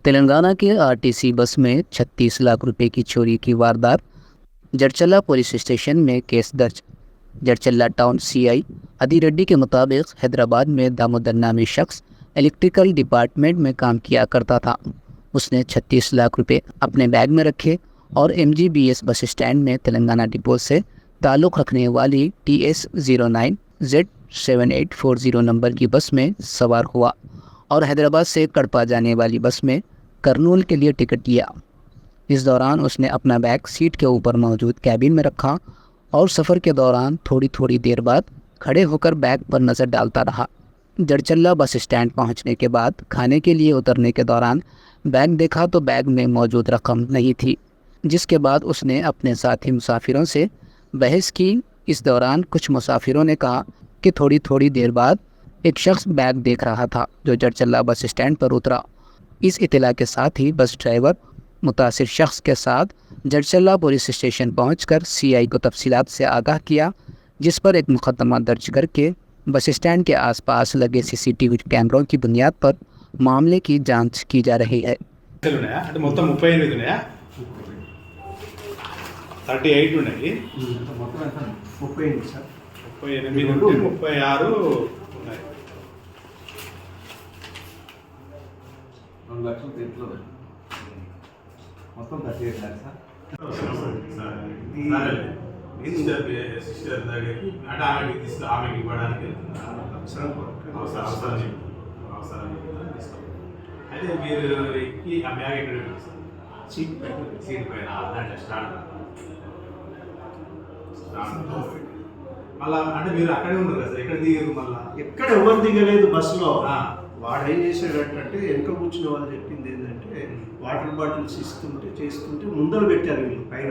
तेलंगाना के RTC bus में 36 लाख रुपए की चोरी की वारदात। जड़चल्ला पुलिस स्टेशन में केस दर्ज। जड़चल्ला टाउन सीआई अदी रेड्डी के मुताबिक हैदराबाद में दामोदर नामी शख्स इलेक्ट्रिकल डिपार्टमेंट में काम किया करता था। उसने 36 लाख रुपए अपने बैग में रखे और MGBS बस स्टैंड में तेलंगाना डिपो से ताल्लुक़ रखने वाली TS09Z7840 नंबर की बस में सवार हुआ और हैदराबाद से कड़पा जाने वाली बस में करनूल के लिए टिकट लिया। इस दौरान उसने अपना बैग सीट के ऊपर मौजूद कैबिन में रखा और सफ़र के दौरान थोड़ी थोड़ी देर बाद खड़े होकर बैग पर नज़र डालता रहा। जड़चल्ला बस स्टैंड पहुंचने के बाद खाने के लिए उतरने के दौरान बैग देखा तो बैग में मौजूद रकम नहीं थी, जिसके बाद उसने अपने साथी मुसाफिरों से बहस की। इस दौरान कुछ मुसाफिरों ने कहा कि थोड़ी थोड़ी देर बाद एक शख्स बैग देख रहा था जो जड़चल्ला बस स्टैंड पर उतरा। इस इत्तला के साथ ही बस ड्राइवर मुतासिर शख्स के साथ जड़चल्ला पुलिस स्टेशन पहुंचकर CI को तफसीलात से आगाह किया, जिस पर एक मुकदमा दर्ज करके बस स्टैंड के आसपास लगे CCTV कैमरों की बुनियाद पर मामले की जांच की जा रही है। 38 ఉన్నాయి. 38 సార్. 38 ఉంటే 36 ఉన్నాయి. 2 లక్షలు దీంట్లో మొత్తం 38 లాక్స్ సార్. సిస్టర్ దగ్గరికి అంటే ఆమెకి తీసుకు ఆమెకి ఇవ్వడానికి అవసరం అయితే మీరు ఎక్కి ఆ బ్యాగ్ ఎక్కడ పెట్టారు? సీట్ పైన దాంట్లో స్టాండ్ మళ్ళా అంటే మీరు అక్కడే ఉన్నారు కదా, ఎక్కడ దిగారు? మళ్ళా ఎక్కడ ఎవరు దిగలేదు బస్సులో. వాడు ఏం చేశాడంటే వెనక కూర్చున్న వాళ్ళు చెప్పింది ఏంటంటే వాటర్ బాటిల్స్ చేస్తుంటే ముందర పెట్టారు వీళ్ళు పైన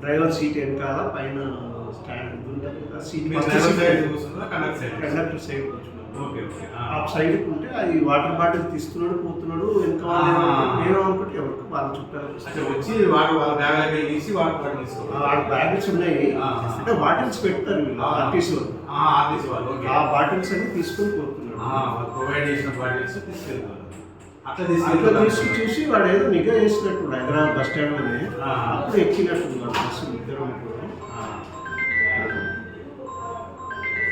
డ్రైవర్ సీట్ వెనకాల పైన స్టాండ్ సీట్ కండక్టర్ సైడ్ ఆ సైడ్ ఉంటే అది వాటర్ బాటిల్ తీస్తున్నాడు పోతున్నాడు వెనక నేను అనుకుంటే ఎవరికి వాళ్ళ చుట్టాలు వచ్చి వాళ్ళ బ్యాగ్ తీసి వాటర్ బాటిల్స్ వాళ్ళ బ్యాగ్స్ ఉన్నాయి అంటే బాటిల్స్ పెడతారు వీళ్ళు ఆర్టీసీ వాళ్ళు ఆ బాటిల్స్ అన్ని తీసుకొని పోతున్నాడు. ప్రొవైడ్ చేసిన బాటిల్స్ తీసుకెళ్తారు. అట్లా తీసుకు చూసి వాడు ఏదో నిఘా వేసినట్టు హైదరాబాద్ బస్ స్టాండ్లోనే అప్పుడు ఎక్కినట్టు బస్సు ఇద్దరు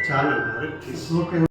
చాలా